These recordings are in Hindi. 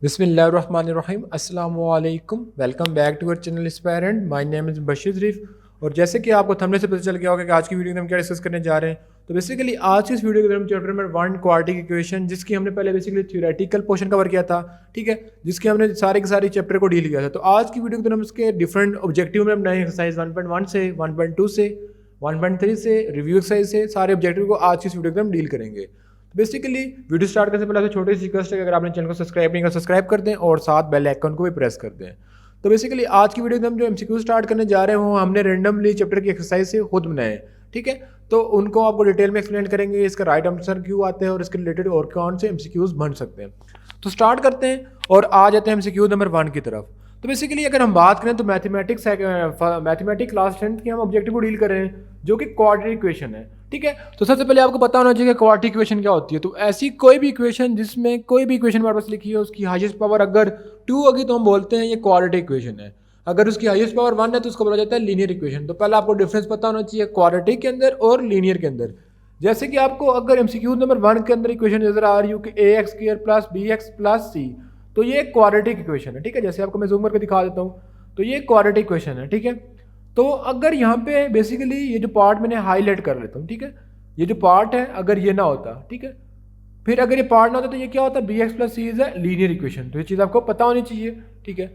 बिस्मिल्लाहिर्रहमानिर्रहीम अस्सलाम वालेकुम। Welcome back to our channel aspirant. My name is Bashir Zarif. और जैसे कि आपको थंबनेल से पता चल गया होगा कि आज की वीडियो में हम क्या डिस्कस करने जा रहे हैं, तो बेसिकली आज की इस वीडियो के अंदर हम चैप्टर नंबर 1 क्वाड्रेटिक इक्वेशन, जिसकी हमने पहले बेसिकली थ्योरेटिकल पोर्शन कवर किया था, ठीक है, जिसके हमने सारे के सारे चैप्टर को डील किया था। तो आज की वीडियो के अंदर हम इसके डिफरेंट ऑब्जेक्टिव में बनाए एक्सरसाइज 1.1 से 1.2 से 1.3 से रिव्यू एक्सरसाइज से सारे ऑब्जेक्टिव को आज की इस वीडियो में हम डील करेंगे। तो बेसिकली वीडियो स्टार्ट करने से पहले आपसे छोटी सी रिक्वेस्ट है कि अगर आपने चैनल को सब्सक्राइब नहीं किया सब्सक्राइब कर दें और साथ बेल आइकन को भी प्रेस कर दें। तो बेसिकली आज की वीडियो में हम जो एमसीक्यू स्टार्ट करने जा रहे हैं वो हमने रैंडमली चैप्टर की एक्सरसाइज से खुद बनाए हैं, ठीक है। तो उनको आपको डिटेल में एक्सप्लेन करेंगे, इसका राइट आंसर क्यों आते हैं और इसके रिलेटेड और कौन से एमसीक्यूज बन सकते हैं। तो स्टार्ट करते हैं और आ जाते हैं एमसीक्यू नंबर 1 की तरफ। तो बेसिकली अगर हम बात करें तो मैथमेटिक्स क्लास 10 के हम ऑब्जेक्टिव को डील कर रहे हैं जो कि क्वाड्रेटिक इक्वेशन है, ठीक है। तो सबसे पहले आपको पता होना चाहिए कि क्वाड्रेटिक इक्वेशन क्या होती है। तो ऐसी कोई भी इक्वेशन जिसमें कोई भी इक्वेशन हमारे पास लिखी है उसकी हाईएस्ट पावर अगर 2 होगी तो हम बोलते हैं ये क्वाड्रेटिक इक्वेशन है। अगर उसकी हाईएस्ट पावर 1 है तो उसको बोला जाता है लीनियर इक्वेशन। तो पहले आपको डिफरेंस पता होना चाहिए क्वाड्रेटिक के अंदर और लीनियर के अंदर। जैसे कि आपको अगर एमसीक्यू नंबर 1 के अंदर इक्वेशन नजर आ रही हो कि ax² plus bx plus c, तो ये क्वाड्रेटिक इक्वेशन है, ठीक है। जैसे आपको मैं जूम करके दिखा देता हूँ, तो ये क्वाड्रेटिक इक्वेशन है, ठीक है। तो अगर यहाँ पे बेसिकली ये जो पार्ट मैंने हाईलाइट कर लेता हूँ, ठीक है, ये जो पार्ट है अगर ये ना होता, ठीक है, फिर अगर ये पार्ट ना होता तो ये क्या होता, bx plus C is a linear equation. तो ये चीज़ आपको पता होनी चाहिए, ठीक है।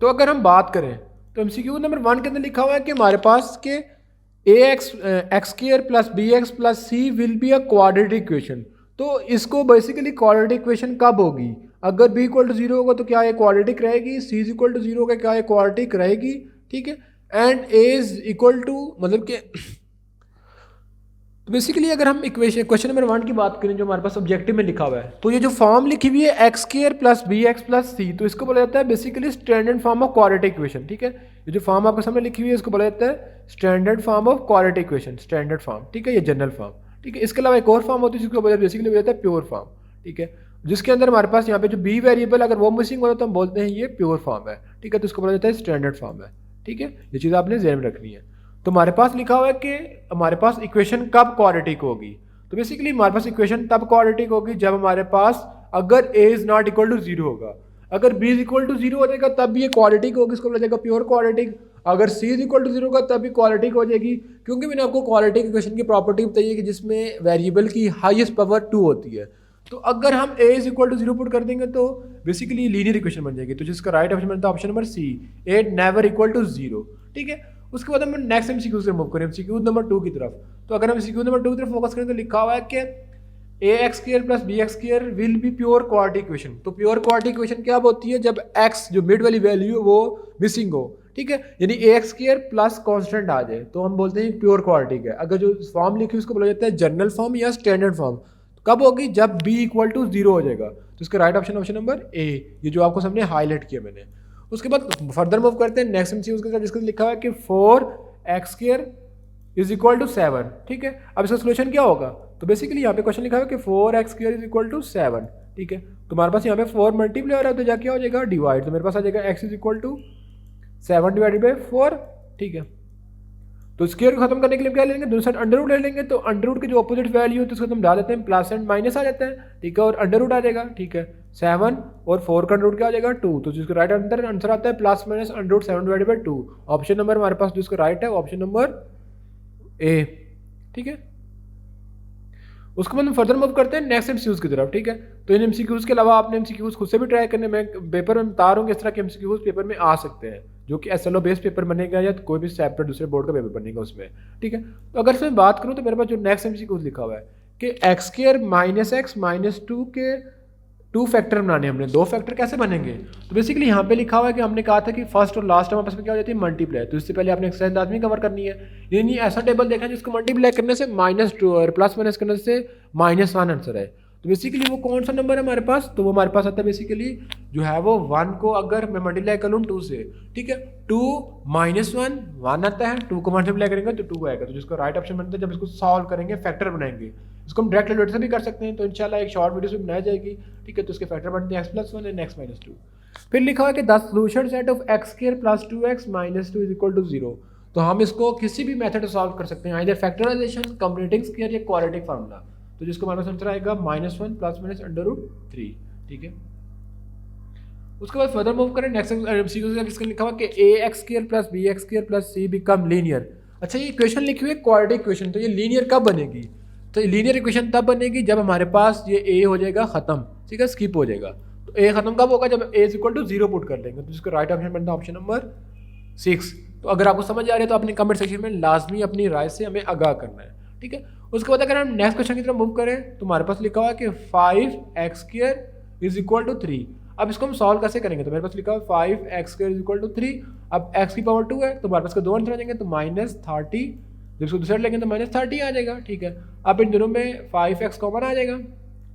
तो अगर हम बात करें तो एमसीक्यू नंबर 1 के अंदर लिखा हुआ है कि हमारे पास के x² plus bx plus C will be a quadratic equation. तो इसको बेसिकली क्वाड्रेटिक इक्वेशन कब होगी, अगर b इक्वल टू 0 होगा तो क्या ये क्वाड्रेटिक रहेगी, c इज इक्वल टू 0 होगा क्या ये क्वाड्रेटिक रहेगी, ठीक है, and a is equal to मतलब कि तो बेसिकली अगर हम इक्वेशन क्वेश्चन नंबर 1 की बात करें जो हमारे पास ऑब्जेक्टिव में लिखा हुआ है, तो ये जो फॉर्म लिखी हुई है x² प्लस bx प्लस सी, तो इसको बोला जाता है basically standard form of quadratic equation, ठीक है। ये जो फॉर्म आपके सामने लिखी हुई है इसको बोला जाता है standard form of quadratic equation, standard form, ठीक है, ये जनरल फॉर्म, ठीक है। इसके अलावा एक और फॉर्म होती है जिसको बेसिकली बोला जाता है प्योर फॉर्म, ठीक है, जिसके अंदर हमारे पास यहाँ पे जो b वेरिएबल अगर वो मिसिंग होता है तो हम बोलते हैं ये प्योर फॉर्म है, ठीक है। तो इसको बोला जाता है स्टैंडर्ड फॉर्म है, ठीक है। ये चीज़ आपने ध्यान में रखनी है। तो हमारे पास लिखा हुआ है कि हमारे पास इक्वेशन कब क्वाड्रेटिक होगी, तो बेसिकली हमारे पास इक्वेशन तब क्वाड्रेटिक होगी जब हमारे पास अगर a is not equal to 0 होगा। अगर b इज इक्वल टू 0 हो जाएगा तब भी ये क्वाड्रेटिक होगी, इसको बोला जाएगा प्योर क्वाड्रेटिक। अगर c इज इक्वल टू 0 होगा तब भी क्वाड्रेटिक हो जाएगी, क्योंकि मैंने आपको क्वाड्रेटिक इक्वेशन की प्रॉपर्टी बताई है कि जिसमें वेरिएबल की हाईएस्ट पावर 2 होती है। तो अगर हम a is equal to 0 put कर देंगे तो बेसिकली लीनियर इक्वेशन बन जाएगी। तो जिसका राइट ऑप्शन बनता है option number C, a never equal to 0, ठीक है। उसके बाद हम नेक्स्ट एमसीक्यू से मूव करें एमसीक्यू नंबर 2 की तरफ। तो अगर हम एमसीक्यू नंबर 2 की तरफ फोकस करें तो लिखा हुआ है कि ax² plus bx² will be pure quadratic equation. तो प्योर क्वाड्रेटिक इक्वेशन क्या होती है, जब x जो मिड वाली वैल्यू है वो मिसिंग हो, ठीक है, यानी ax² प्लस कांस्टेंट आ जाए तो हम बोलते हैं प्योर क्वाड्रेटिक है। अगर जो फॉर्म लिखी है उसको बोला जाता है जनरल फॉर्म या स्टैंडर्ड फॉर्म। कब होगी, जब b इक्वल टू 0 हो जाएगा। तो इसका right option option number A, ये जो आपको सामने हाईलाइट किया मैंने। उसके बाद फर्दर मूव करते हैं नेक्स्ट एमसीक्यू के साथ, जिसका लिखा हुआ है कि 4x² इज इक्वल टू 7, ठीक है। अब इसका सोल्यूशन क्या होगा, तो बेसिकली यहाँ पे क्वेश्चन लिखा है कि 4x² इज इक्वल टू 7, ठीक है। तो हमारे पास यहाँ पे 4 मल्टीप्लाई हो रहा है तो जाके हो जाएगा डिवाइड, तो मेरे पास आ जाएगा x is equal to 7 divided by 4, ठीक है। तो स्क्वायर को खत्म करने के लिए क्या लेंगे, दोनों साइड अंडर रूट ले लेंगे। तो अंडर रूट की जो अपोजिट वैल्यू है तो उसको हम डाल देते हैं, प्लस एंड माइनस आ जाता है, ठीक है, और अंडर रूट आ जाएगा, ठीक है। 7 और 4 का अंडर रूट क्या आ जाएगा 2, तो जिसका राइट आंसर आता है plus minus under root 7 divided by 2। Option number हमारे पास जिसका राइट है ऑप्शन नंबर ए, ठीक है। उसके बाद हम फर्दर मूव करते हैं नेक्स्ट एमसीक्यूज की तरफ, ठीक है। तो इन एमसीक्यूज के अलावा आपने एमसीक्यूज खुद से भी ट्राई करने में पेपर में बता रहा हूँ कि इस तरह के एमसीक्यूज पेपर में आ सकते हैं, जो कि एसएलओ बेस्ड पेपर बनेगा या कोई भी सेपरेट दूसरे बोर्ड का पेपर बनेगा उसमें, ठीक है। तो अगर इसमें बात करूँ तो मेरे पास जो नेक्स्ट एमसीक्यूज लिखा हुआ है कि x² माइनस x माइनस 2 के 2 फैक्टर बनाने, हमने 2 फैक्टर कैसे बनेंगे। तो बेसिकली यहाँ पे लिखा हुआ है कि हमने कहा था कि फर्स्ट और लास्ट टर्म आपस में क्या हो जाती है मल्टीप्लाई। तो इससे पहले आपने एक्सरसाइज लाजमी कवर करनी है, यानी ऐसा टेबल देखना जिसको मल्टीप्लाई करने से -2 और प्लस माइनस करने से -1 आंसर है। तो बेसिकली वो कौन सा नंबर है हमारे पास, तो वो हमारे पास आता है बेसिकली जो है वो 1 को अगर मैं मल्टीप्लाई कर लूँ 2 से, ठीक है, 2 -1 1 आता है, 2 को मल्टीप्लाई करेंगे तो 2 आएगा। तो जिसका राइट ऑप्शन बनता है जब इसको सॉल्व करेंगे फैक्टर बनाएंगे, इसको हम डायरेक्ट कैलकुलेटर से भी कर सकते हैं। तो इंशाल्लाह एक शॉर्ट वीडियो से बनाई जाएगी, ठीक है। तो इसके फैक्टर बनते हैं x+1 एंड x-2। फिर लिखा हुआ है कि the solution set of x² plus 2x minus 2 is equal to 0। तो हम इसको किसी भी मेथड से सॉल्व कर सकते हैं, आइदर फैक्टराइजेशन, कंप्लीटिंग स्क्वायर या क्वाड्रेटिक फार्मूला। तो जिसको हमारे पास आंसर आएगा -1 ± √3। ठीक है, उसके बाद फर्दर मूव करें नेक्स्ट एमसीक्यू से, जिसका लिखा हुआ कि ax² + bx² + c become linear. अच्छा, ये इक्वेशन लिखी हुई है क्वाड्रेटिक इक्वेशन, तो ये लीनियर कब बनेगी? तो लीनियर इक्वेशन तब बनेगी जब हमारे पास ये a हो जाएगा ख़त्म, ठीक है, स्किप हो जाएगा। तो a ख़त्म कब होगा? जब a = 0 पुट कर लेंगे। तो जिसका राइट ऑप्शन बनता है ऑप्शन नंबर 6। तो अगर आपको समझ आ रही है तो अपने कमेंट सेक्शन में लाजमी अपनी राय से हमें आगाह करना है। ठीक है, उसके बाद अगर हम नेक्स्ट क्वेश्चन की तरफ मूव करें तो हमारे पास लिखा हुआ है कि 5x² = 3। अब इसको हम सॉल्व कैसे करेंगे? तो मेरे पास लिखा हुआ 5x² = 3। अब x की पावर 2 है तो हमारे पास 2 आंसर आ जाएंगे, तो -30। जब इसको दूसरा लेंगे तो -30 आ जाएगा। ठीक है, अब इन दोनों में 5x कॉमन आ जाएगा।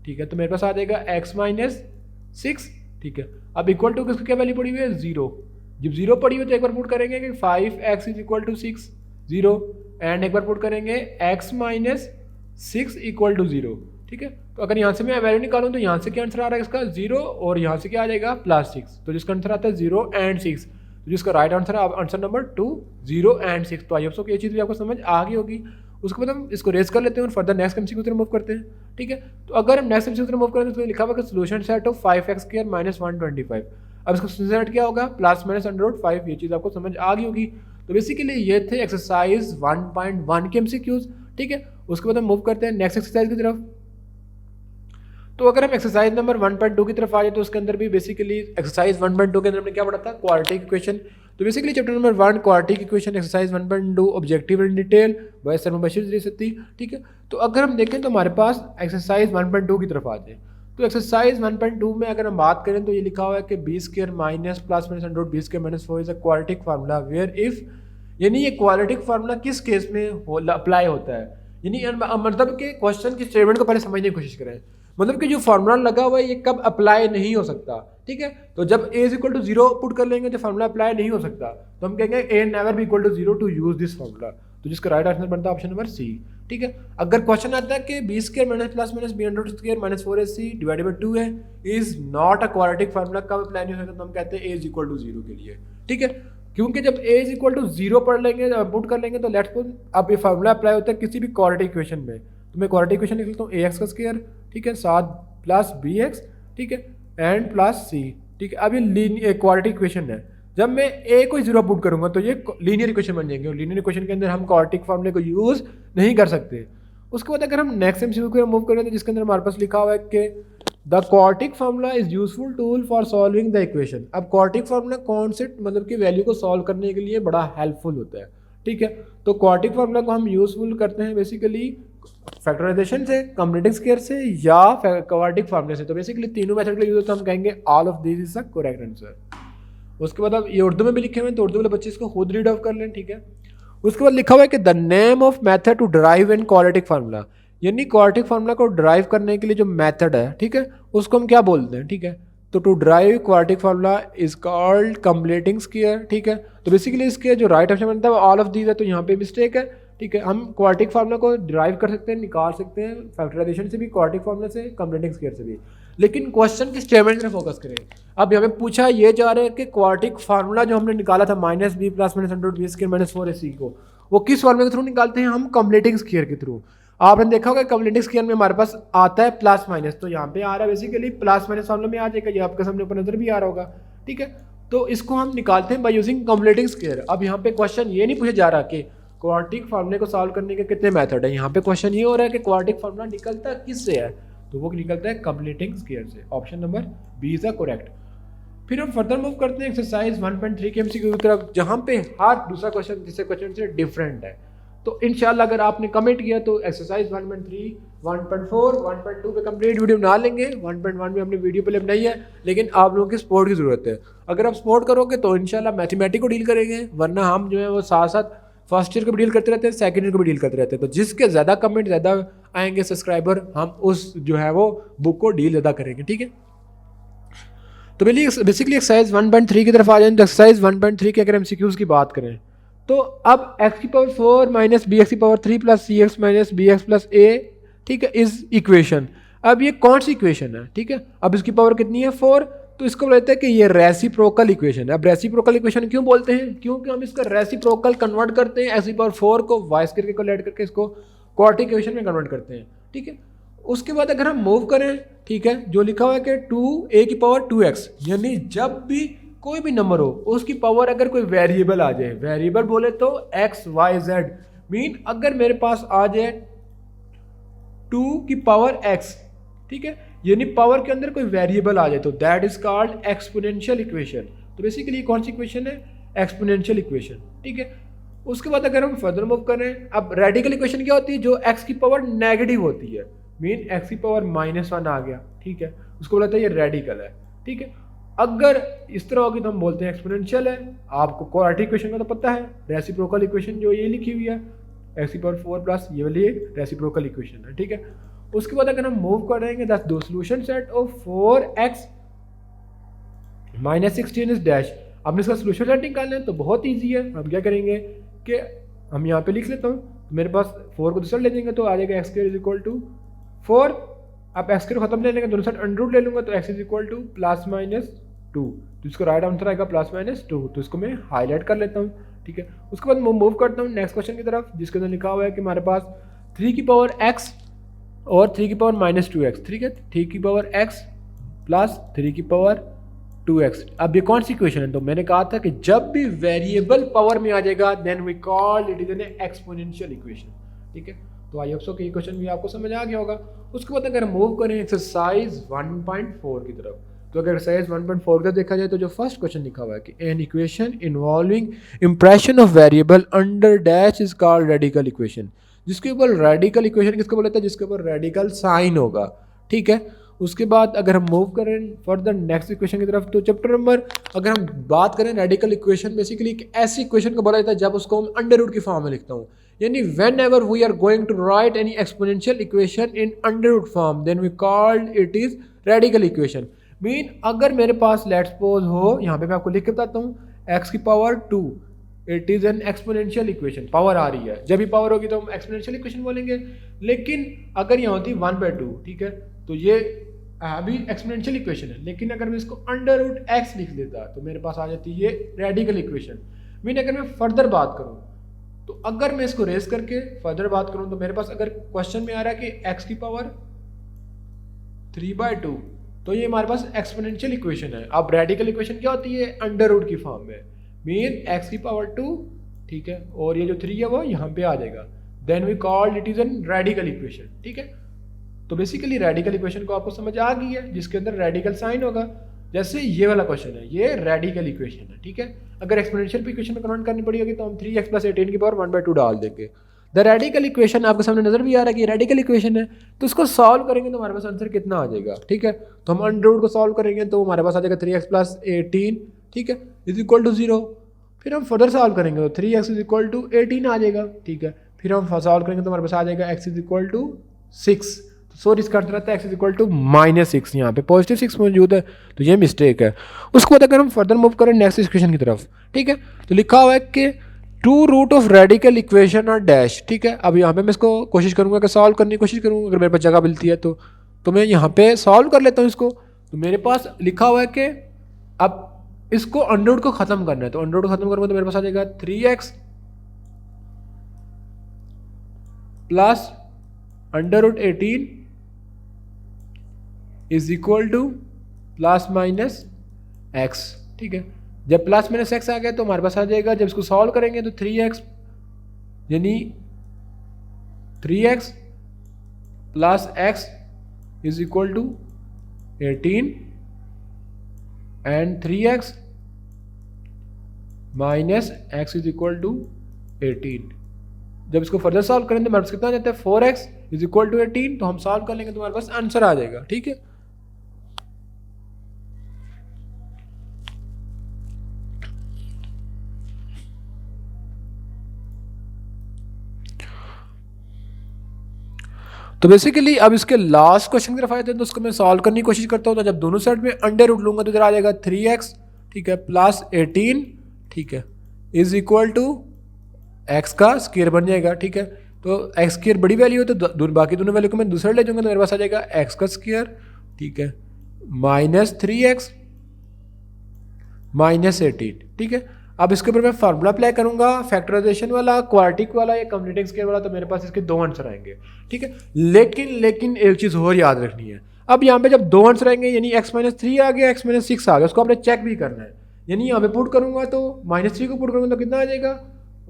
ठीक है, तो मेरे पास आ जाएगा x - 6। ठीक है, अब इक्वल टू किसकी क्या वैल्यू पड़ी हुई है? 0। जब 0 पड़ी हुई तो एक बार पुट करेंगे कि 5x = 6 0, एंड एक बार पुट करेंगे x - 6 = 0। ठीक है, तो अगर यहाँ से मैं वैल्यू निकालूँ तो यहाँ से क्या आंसर आ रहा है इसका? 0, और यहाँ से क्या आ जाएगा? +6। तो जिसका आंसर आता है 0 और 6। तो जिसका राइट आंसर है आंसर नंबर 2, 0 और 6। तो आई होप सो कि ये चीज़ भी आपको समझ आ गई होगी। उसके बाद हम इसको रेस कर लेते हैं और फर्दर नेक्स्ट एमसीक्यू की तरफ मूव करते हैं। ठीक है, तो अगर हम नेक्स्ट एमसीक्यू की तरफ मूव करें तो उसमें लिखा हुआ कि सोल्यूशन सेट ऑफ 5x² - 125। अब इसका सोल्यूशन सेट क्या होगा? ±5। ये चीज़ आपको समझ आ गई होगी। तो बेसिकली ये थे एक्सरसाइज 1.1 के एमसीक्यूज। ठीक है, उसके बाद हम मूव करते हैं नेक्स्ट एक्सरसाइज की तरफ। तो अगर हम एक्सरसाइज नंबर 1.2 की तरफ आ जाए तो उसके अंदर भी बेसिकली एक्सरसाइज 1.2 के अंदर हमने क्या पढ़ा था? Quadratic equation. तो basically chapter number 1 quadratic equation exercise 1.2 objective in detail by sir Mubashir Risti. ठीक है, तो अगर हम देखें तो हमारे पास एक्सरसाइज 1.2 की तरफ आ जाए तो एक्सरसाइज 1.2 में अगर हम बात करें तो ये लिखा हुआ है कि b² minus plus minus under root b² - 4 is a quadratic formula where if, यानी ये क्वाड्रेटिक फार्मूला किस केस में अप्लाई होता है? यानी मतलब कि क्वेश्चन की स्टेटमेंट को पहले समझने की कोशिश करें। मतलब कि जो फार्मूला लगा हुआ है ये कब अप्लाई नहीं हो सकता। ठीक है, तो जब a = 0 पुट कर लेंगे तो फार्मूला अप्लाई नहीं हो सकता, तो हम कहेंगे a never be equal to 0 to use this formula। तो जिसका राइट आंसर बनता है ऑप्शन नंबर सी। ठीक है, अगर क्वेश्चन आता है कि b² - plus minus b² - 4ac / 2 है is not a quadratic formula, कब अप्लाई नहीं हो सकता? तो हम कहते हैं a = 0 के लिए। ठीक है, क्योंकि जब a = 0 पढ़ लेंगे, पुट कर लेंगे तो लेट्स सपोज अब ये फार्मूला अप्लाई होता है किसी भी क्वाड्रेटिक इक्वेशन में। तो मैं क्वाड्रेटिक इक्वेशन लिख लेता हूँ ax², ठीक है, 7 + bx, ठीक है, एंड +c। ठीक है, अब ये क्वाड्रेटिक इक्वेशन है। जब मैं a को 0 पुट करूंगा तो ये लीनियर इक्वेशन बन जाएंगे, और लीनियर इक्वेशन के अंदर हम क्वाड्रेटिक फार्मूले को यूज़ नहीं कर सकते। उसके बाद अगर हम नेक्स्ट एमसीक्यू को मूव करें तो जिसके अंदर हमारे पास लिखा हुआ है कि the quadratic formula is useful tool for solving the equation. अब क्वाड्रेटिक फार्मूला कौन से मतलब कि वैल्यू को सॉल्व करने के लिए बड़ा हेल्पफुल होता है। ठीक है, तो क्वाड्रेटिक फार्मूला को हम यूजफुल करते हैं बेसिकली फैक्टराइजेशन से, कंप्लीटिंग स्क्वायर से, या क्वाड्रेटिक फार्मूले से। तो बेसिकली तीनों मेथड के लिए यूज होता है, हम कहेंगे all of this is the correct answer. उसके बाद अब ये उर्दू में भी लिखे हुए हैं तो उर्दू वाले बच्चे इसको खुद रीड आउट कर लें। ठीक है, उसके बाद लिखा हुआ है कि the name of method to derive an quadratic formula, यानी क्वाड्रेटिक फार्मूला को डिराइव करने के लिए जो मेथड है, ठीक है, उसको हम क्या बोलते हैं? ठीक है, तो to derive quadratic formula is called completing square. ठीक है, तो बेसिकली इसके जो राइट ऑप्शन बनता है वो ऑल ऑफ दीज है, तो यहाँ पे मिस्टेक है। ठीक है, हम क्वाड्रेटिक फार्मूला को डिराइव कर सकते हैं, निकाल सकते हैं फैक्टराइजेशन से भी, क्वाड्रेटिक फार्मूला से, कंप्लीटिंग स्क्वायर से भी, लेकिन क्वेश्चन की स्टेटमेंट पर फोकस करें। अब यहाँ पे पूछा ये जा रहा है कि क्वाड्रेटिक फार्मूला जो हमने निकाला था -b + -√b² - 4ac को, वो किस फार्मूले के थ्रू निकालते हैं? हम कंप्लीटिंग स्क्वायर के थ्रू। आपने देखा होगा कंप्लीटिंग स्क्वायर में हमारे पास आता है प्लस माइनस, तो यहाँ पे आ रहा है बेसिकली प्लस माइनस फार्मूला में आ जाएगा, ये आपके सामने ऊपर नजर भी आ रहा होगा। ठीक है, तो इसको हम निकालते हैं बाय यूजिंग कंप्लीटिंग स्क्वायर। अब यहाँ पे क्वेश्चन ये नहीं पूछा जा रहा कि क्वाड्रेटिक फार्मूले को सॉल्व करने के कितने मेथड है, यहाँ पे क्वेश्चन ये हो रहा है कि क्वाड्रेटिक फार्मूला निकलता किससे है? तो वो निकलता है कंप्लीटिंग स्क्वायर से। Option number B is the correct. फिर हम फर्दर मूव करते हैं एक्सरसाइज 1.3 के एमसीक्यू की तरफ, जहाँ पे हर दूसरा क्वेश्चन तीसरे क्वेश्चन से डिफरेंट है। तो इंशाल्लाह अगर आपने कमेंट किया तो एक्सरसाइज 1.3, 1.4, 1.2 पे कंप्लीट वीडियो बना लेंगे। 1.1 में अपनी वीडियो पहले बनाई है, लेकिन आप लोगों की सपोर्ट की ज़रूरत है। अगर आप सपोर्ट करोगे तो इंशाल्लाह मैथमेटिक्स को डील करेंगे, वरना हम जो है वो साथ साथ फर्स्ट ईयर को भी डील करते रहते हैं, सेकंड ईयर को भी डील करते रहते हैं। तो जिसके ज़्यादा कमेंट ज़्यादा आएंगे सब्सक्राइबर, हम उस जो है वो बुक को डील ज़्यादा करेंगे। ठीक है, तो बेसिकली एक्सरसाइज 1.3 की तरफ आ जाए तो एक्सरसाइज 1.3 के अगर एमसीक्यूज की बात करें तो अब x⁴ minus bx⁴ plus cx minus bx plus a, ठीक है, इज इक्वेशन। अब ये कौन सी इक्वेशन है? ठीक है, अब इसकी पावर कितनी है? 4। तो इसको बोलते हैं कि ये रेसिप्रोकल इक्वेशन है। अब रेसिप्रोकल इक्वेशन क्यों बोलते हैं? क्योंकि हम इसका रेसिप्रोकल कन्वर्ट करते हैं x⁴ को y² के को ऐड करके इसको क्वाड्रेटिक इक्वेशन में कन्वर्ट करते हैं, ठीक है। उसके बाद अगर हम मूव करें, ठीक है, जो लिखा हुआ है कि 2a⁴ यानी जब भी कोई भी नंबर हो उसकी पावर अगर कोई वेरिएबल आ जाए, वेरिएबल बोले तो x y z, मीन अगर मेरे पास आ जाए 2x, ठीक है, यानी पावर के अंदर कोई वेरिएबल आ जाए तो that is called exponential equation. तो बेसिकली कौन सी इक्वेशन है? एक्सपोनेंशियल इक्वेशन, ठीक है। उसके बाद अगर हम फर्दर मूव करें, अब रेडिकल इक्वेशन क्या होती है? जो x की पावर नेगेटिव होती है, मीन x की पावर -1 आ गया, ठीक है, उसको बोलते हैं ये रेडिकल है, ठीक है। अगर इस तरह होगी तो हम बोलते हैं एक्सपोनेंशियल है। आपको क्वाड्रेटिक इक्वेशन का तो पता है, रेसिप्रोकल इक्वेशन जो ये लिखी हुई है x⁴ प्लस ये वाली एक रेसिप्रोकल इक्वेशन है, ठीक है। उसके बाद अगर हम मूव करेंगे दैट्स दो solution set of 4x - 16 is dash. अब इसका सोल्यूशन सेट निकालना है तो बहुत ईजी है। हम क्या करेंगे कि हम यहाँ पे लिख लेता हूँ, तो मेरे पास 4 को दूसरा ले जाएंगे तो आ जाएगा x² = 4। अब x² खत्म ले लेंगे, दोनों साइड अंडर ले लूँगा तो x = +-2, तो इसको राइट आंसर आएगा +-2। तो इसको मैं हाईलाइट कर लेता हूँ, ठीक है। उसके बाद मूव करता हूँ नेक्स्ट क्वेश्चन की तरफ, जिसके अंदर लिखा हुआ है कि हमारे पास 3x और 3 - 2x, ठीक है, 3x प्लस 3 अब ये कौन सी इक्वेशन है? तो मैंने कहा था कि जब भी वेरिएबल पावर में आ जाएगा then we call it is an exponential equation, ठीक है। तो आई होप सो कि ये क्वेश्चन भी आपको समझ आ गया होगा। उसके बाद अगर मूव करें एक्सरसाइज 1.4 की तरफ, तो अगर एक्सरसाइज 1.4 की तरफ देखा जाए तो जो फर्स्ट क्वेश्चन लिखा हुआ है कि an equation involving impression of variable under dash is called radical equation. जिसके ऊपर रेडिकल इक्वेशन किसको बोलते हैं? जिसके ऊपर रेडिकल साइन होगा, ठीक है। उसके बाद अगर हम मूव करें फर्दर नेक्स्ट इक्वेशन की तरफ, तो चैप्टर नंबर अगर हम बात करें रेडिकल इक्वेशन, बेसिकली एक ऐसी इक्वेशन को बोला जाता है जब उसको हम अंडर रूट की फॉर्म में लिखता हूँ, यानी whenever we are going to write any exponential equation in under root form then we called it is radical equation. Mean अगर मेरे पास लेट्स सपोज हो, यहाँ पे मैं आपको लिख के बताता हूँ, x⁴ it is an exponential equation, power आ रही है, जब भी पावर होगी तो हम एक्सपोनेंशियल इक्वेशन बोलेंगे। लेकिन अगर यहाँ होती 1/2, ठीक है, तो ये अभी एक्सपोनेंशियल इक्वेशन है, लेकिन अगर मैं इसको अंडर रूट x लिख देता तो मेरे पास आ जाती है रेडिकल इक्वेशन। मीन अगर मैं फर्दर बात करूँ, तो अगर मैं इसको रेस करके फर्दर बात करूँ, तो मेरे पास अगर क्वेश्चन में आ रहा है कि x⁴ 3/2, तो ये हमारे पास एक्सपोनेंशियल इक्वेशन है। अब रेडिकल इक्वेशन क्या होती है? अंडर रूट की फॉर्म में, मीन x⁴, ठीक है, और ये जो 3 है वो यहाँ पे आ जाएगा, then we called it is an radical equation, ठीक है। तो बेसिकली रेडिकल इक्वेशन को आपको समझ आ गई है, जिसके अंदर रेडिकल साइन होगा। जैसे ये वाला क्वेश्चन है, ये रेडिकल इक्वेशन है, ठीक है। अगर एक्सपोनेंशियल इक्वेशन में कन्वर्ट करनी पड़ी होगी तो हम 3x + 18 की पावर 1/2 डाल देंगे। द रेडिकल इक्वेशन आपके सामने नजर भी आ रहा है कि रेडिकल इक्वेशन है, तो उसको सॉल्व करेंगे तो हमारे पास आंसर कितना आ जाएगा, ठीक है। तो हम अंडर रूट को सॉल्व करेंगे तो हमारे पास आ जाएगा 3x + 18, ठीक है, = 0। फिर हम फर्दर सॉल्व करेंगे तो 3x = 18 आ जाएगा, ठीक है। फिर हम सॉल्व करेंगे तो हमारे पास आ जाएगा x = 6। सॉरी, इसका आंसर आता है x = -6, यहाँ पे पॉजिटिव 6 मौजूद है, तो ये मिस्टेक है। उसके बाद अगर हम फर्दर मूव करें नेक्स्ट इक्वेशन की तरफ, ठीक है, तो लिखा हुआ है कि 2 रूट ऑफ रेडिकल इक्वेशन और डैश, ठीक है। अब यहाँ पे मैं इसको कोशिश करूँगा कि सॉल्व करने की कोशिश करूँगा, अगर मेरे पास जगह मिलती है तो मैं यहाँ पे सॉल्व कर लेता हूँ इसको। तो मेरे पास लिखा हुआ है कि अब इसको अंडर रूट को ख़त्म करना है, तो अंडर रूट को ख़त्म करूँगा तो मेरे पास आ जाएगा 3x plus √18 is equal to ±x, ठीक है। जब ±x आ गया तो हमारे पास आ जाएगा, जब इसको सॉल्व करेंगे तो 3x यानी 3x plus x is equal to 18 and 3x minus x is equal to 18। जब इसको फर्दर सॉल्व करेंगे तो हमारे पास कितना आ जाता है 4x इज इक्वल टू 18, तो हम सॉल्व कर लेंगे तो हमारे पास आंसर आ जाएगा, ठीक है। तो बेसिकली अब इसके लास्ट क्वेश्चन की तरफ आए थे, तो उसको मैं सॉल्व करने की कोशिश करता हूँ। तो जब दोनों साइड में अंडर रूट लूंगा तो इधर आ जाएगा 3x, ठीक है, प्लस 18, ठीक है, इज इक्वल टू x का स्क्वायर बन जाएगा, ठीक है। तो x स्क्वायर बड़ी वैल्यू है तो बाकी दोनों वैल्यू को मैं दूसरा ले जाऊंगा तो मेरे पास आ जाएगा x का स्क्वायर, ठीक है, माइनस 3x -18, ठीक है। अब इसके ऊपर मैं फार्मूला अप्लाई करूंगा, फैक्टराइजेशन वाला, क्वाड्रेटिक वाला या कम्युटेटिव स्केयर वाला, तो मेरे पास इसके 2 आंसर आएंगे, ठीक है। लेकिन एक चीज़ और याद रखनी है, अब यहाँ पे जब 2 आंसर आएंगे यानी x-3 आ गया, x-6 आ गया, उसको आपने चेक भी करना है। यानी यहाँ पे पुट करूंगा तो -3 को पुट करूंगा तो कितना आ जाएगा,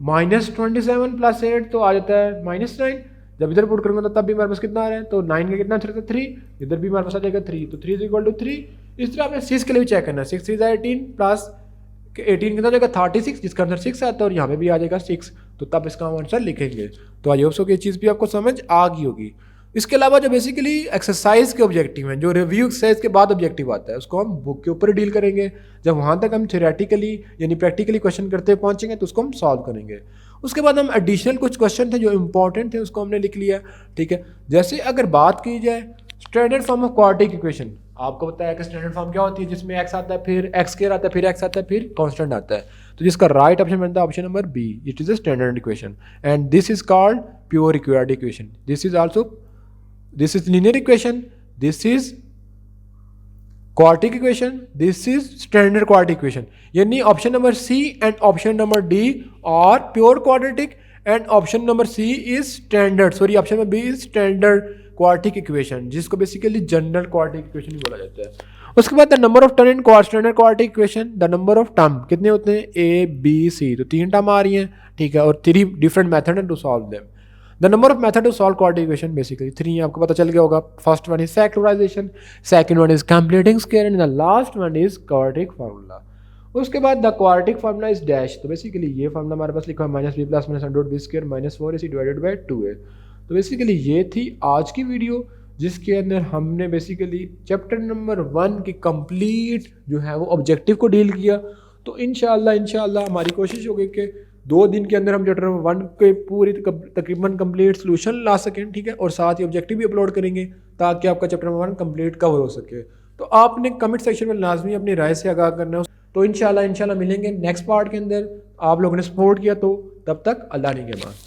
-27 + 8 तो आ जाता है -9। जब इधर पुट करूंगा तो तब भी हमारे पास कितना आ रहा है, तो 9 का कितना आंसर था 3, इधर भी हमारे पास आ जाएगा 3, तो 3 = 3। इस तरह आपने 6 के लिए भी चेक करना है, 6 3 18 प्लस 18 कितना हो जाएगा 36, जिसका आंसर 6 आता है, और यहाँ पे भी आ जाएगा 6, तो तब इसका हम आंसर लिखेंगे। तो आई होप सो कि ये चीज़ भी आपको समझ आ गई होगी। इसके अलावा जो बेसिकली एक्सरसाइज के ऑब्जेक्टिव हैं, जो रिव्यू एक्सरसाइज के बाद ऑब्जेक्टिव आता है, उसको हम बुक के ऊपर डील करेंगे। जब वहाँ तक हम थ्योरेटिकली यानी प्रैक्टिकली क्वेश्चन करते पहुँचेंगे तो उसको हम सॉल्व करेंगे। उसके बाद हम एडिशनल कुछ क्वेश्चन थे जो इंपॉर्टेंट थे, उसको हमने लिख लिया, ठीक है। जैसे अगर बात की जाए standard form of quadratic equation, आपको बताया कि स्टैंडर्ड फॉर्म क्या होती है, जिसमें x आता है, फिर x स्क्वायर आता है, फिर x आता है, फिर कांस्टेंट आता है। तो जिसका राइट ऑप्शन बनता है option number B, it is a standard equation and this is called pure quadratic equation. This is linear equation, this is quadratic equation, this is standard quadratic equation. यानी option number C and option number D are pure quadratic and option number C is standard, sorry option number B is standard quadratic equation, जिसको बेसिकली जनरल क्वाड्रेटिक इक्वेशन भी बोला जाता है। उसके बाद the number of term in standard quadratic equation, the number of term कितने होते हैं, ए बी सी, तो 3 टर्म आ रही हैं, ठीक है, और 3 different method to solve them. The number of method to solve quadratic equation basically 3 आपको पता चल गया होगा। First one is factorisation, second one is completing square and the last one is quadratic formula. उसके बाद the quadratic formula is dash, तो बेसिकली ये फार्मूला हमारे पास लिखा है -b + -√b² - 4ac / 2a। तो बेसिकली ये थी आज की वीडियो, जिसके अंदर हमने बेसिकली चैप्टर नंबर 1 की कंप्लीट जो है वो ऑब्जेक्टिव को डील किया। तो इंशाल्लाह हमारी कोशिश होगी कि 2 दिन के अंदर हम चैप्टर नंबर 1 के पूरी तकरीबन कंप्लीट सोल्यूशन ला सकें, ठीक है, और साथ ही ऑब्जेक्टिव भी अपलोड करेंगे ताकि आपका चैप्टर नंबर 1 कंप्लीट कवर हो सके। तो आपने कमेंट सेक्शन में लाजमी अपनी राय से आगाह करना है। तो इंशाल्लाह मिलेंगे नेक्स्ट पार्ट के अंदर। आप लोगों ने सपोर्ट किया, तो तब तक अल्लाह ने के बाद।